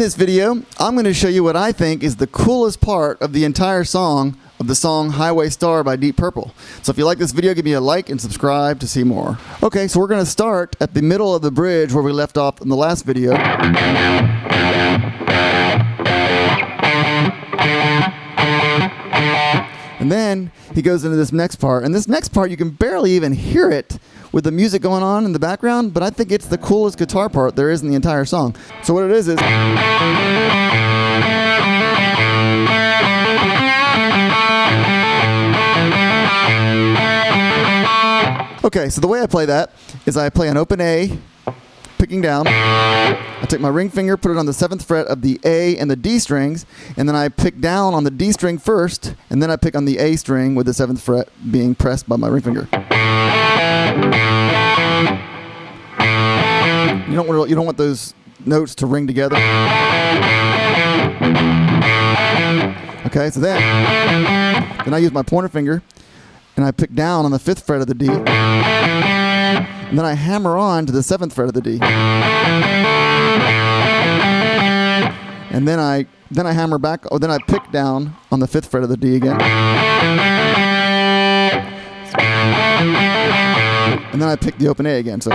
this video, I'm going to show you what I think is the coolest part of the entire song, of the song Highway Star by Deep Purple. So if you like this video, give me a like and subscribe to see more. Okay, so we're going to start at the middle of the bridge where we left off in the last video. And then he goes into this next part, and this next part you can barely even hear it with the music going on in the background, but I think it's the coolest guitar part there is in the entire song. So what it is okay, so the way I play that is I play an open A, picking down. I take my ring finger, put it on the 7th fret of the A and the D strings, and then I pick down on the D string first, and then I pick on the A string with the 7th fret being pressed by my ring finger. You don't want those notes to ring together. Okay, so then I use my pointer finger and I pick down on the 5th fret of the D, and then I hammer on to the 7th fret of the D, and then I hammer back. Oh, then I pick down on the 5th fret of the D again, and then I pick the open A again. So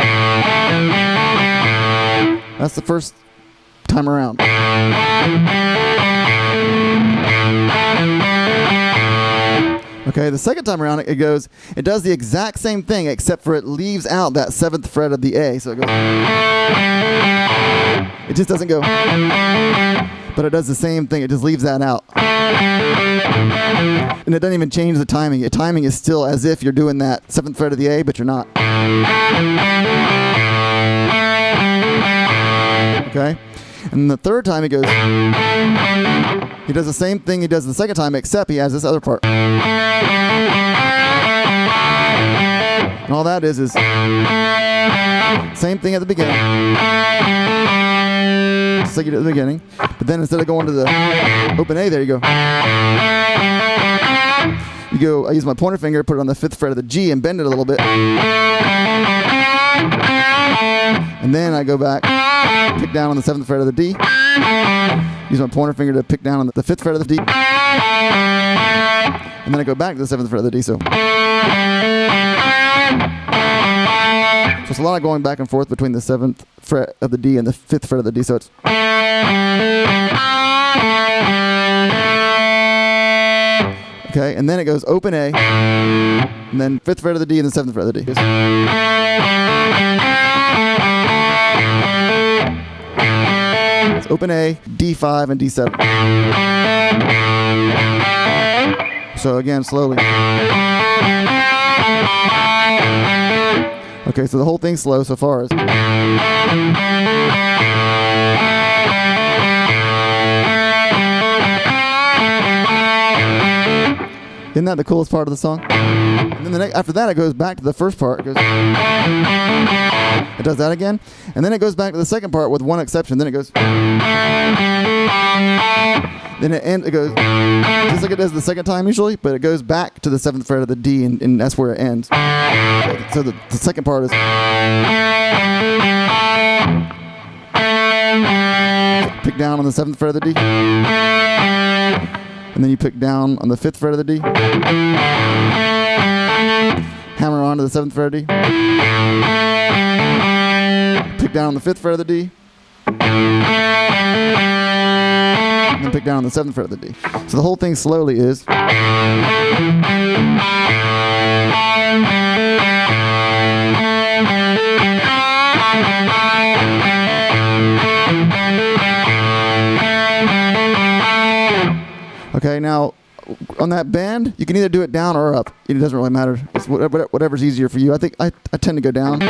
that's the first time around. Okay, the second time around it does the exact same thing, except for it leaves out that 7th fret of the A. So it goes, it just doesn't go, but it does the same thing. It just leaves that out. And it doesn't even change the timing. The timing is still as if you're doing that 7th fret of the A, but you're not. Okay? And the third time he does the same thing he does the second time, except he has this other part. And all that is same thing at the beginning. Just like you did at the beginning. But then instead of going to the open A, there you go. I use my pointer finger, put it on the 5th fret of the G and bend it a little bit. And then I go back, pick down on the 7th fret of the D. Use my pointer finger to pick down on the 5th fret of the D. And then I go back to the 7th fret of the D. So it's a lot of going back and forth between the 7th fret of the D and the 5th fret of the D. So it's okay, and then it goes open A, and then 5th fret of the D and the 7th fret of the D. It's open A, D5, and D7. So again, slowly. Okay, so the whole thing's slow so far. Isn't that the coolest part of the song? And then after that, it goes back to the first part. It does that again, and then it goes back to the second part with one exception. Then it goes. Then it goes just like it does the second time usually, but it goes back to the 7th fret of the D, and that's where it ends. So the second part is. Pick down on the 7th fret of the D. And then you pick down on the 5th fret of the D. Hammer on to the 7th fret of the D. Pick down on the 5th fret of the D. And then pick down on the 7th fret of the D. So the whole thing slowly is. Okay, now on that bend, you can either do it down or up. It doesn't really matter. It's whatever's easier for you. I think I tend to go down.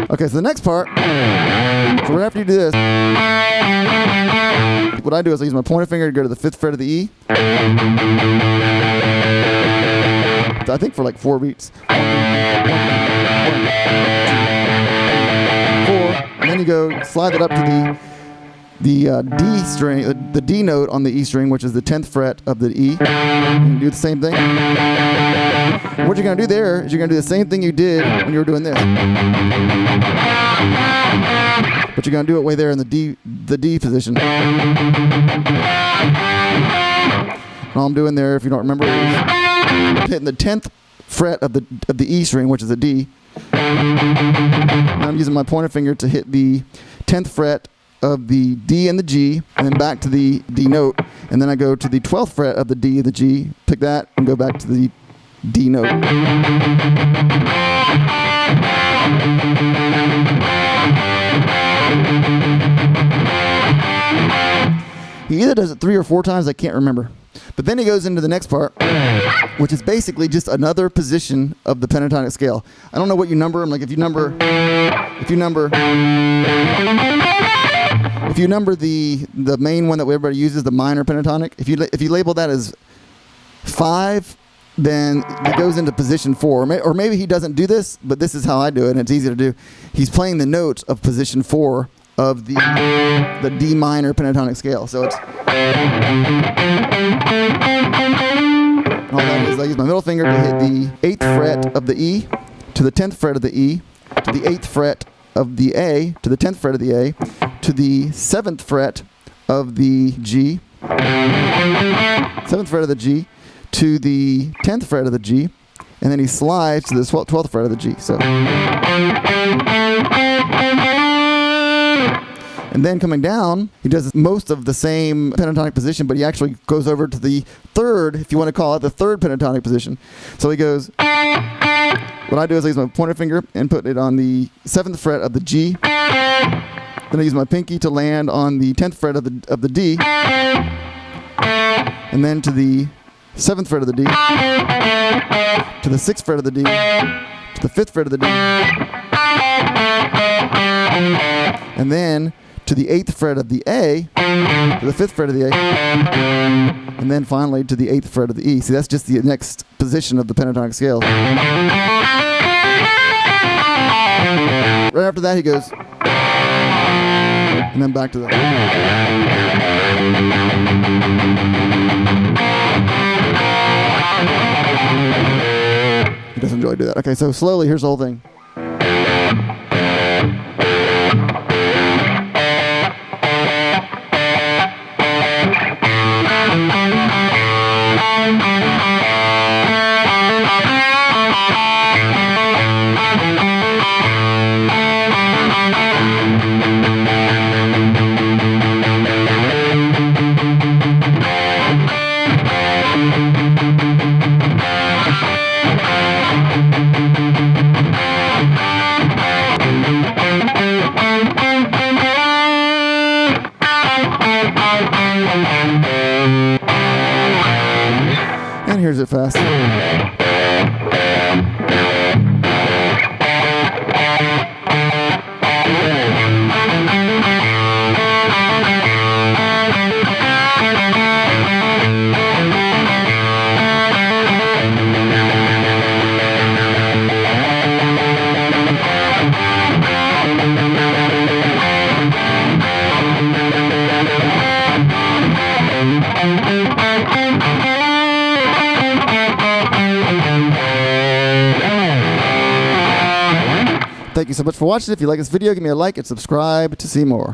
Okay, so the next part. So right after you do this, what I do is I use my pointer finger to go to the 5th fret of the E. I think for like 4 beats. 1, 2, 4, and then you go slide it up to the D string, the D note on the E string, which is the 10th fret of the E. You can do the same thing. What you're going to do there is you're going to do the same thing you did when you were doing this. But you're going to do it way there in the D position. And all I'm doing there, if you don't remember, is hitting the 10th fret of the E string, which is a D. And I'm using my pointer finger to hit the 10th fret of the D and the G, and then back to the D note. And then I go to the 12th fret of the D and the G, pick that, and go back to the D note. He either does it 3 or 4 times, I can't remember. But then he goes into the next part, which is basically just another position of the pentatonic scale. I don't know what you number them. Like if you number the main one that everybody uses, the minor pentatonic, if you label that as 5, then it goes into position 4. Or maybe he doesn't do this, but this is how I do it, and it's easy to do. He's playing the notes of position 4 of the D minor pentatonic scale. So it's all that is. I use my middle finger to hit the 8th fret of the E, to the 10th fret of the E, to the 8th fret of the A, to the 10th fret of the A, to the 7th fret of the G, 7th fret of the G, to the 10th fret of the G, and then he slides to the 12th fret of the G. So, and then coming down, he does most of the same pentatonic position, but he actually goes over to the 3rd, if you want to call it, the 3rd pentatonic position. So he goes, what I do is I use my pointer finger and put it on the 7th fret of the G. Then I use my pinky to land on the 10th fret of the D. And then to the 7th fret of the D. To the 6th fret of the D. To the 5th fret of the D. And then to the 8th fret of the A, to the 5th fret of the A, and then finally to the 8th fret of the E. See, that's just the next position of the pentatonic scale. Right after that, he goes, and then back to that. He doesn't really do that. Okay, so slowly, here's the whole thing. And here's it fast. Thank you so much for watching. If you like this video, give me a like and subscribe to see more.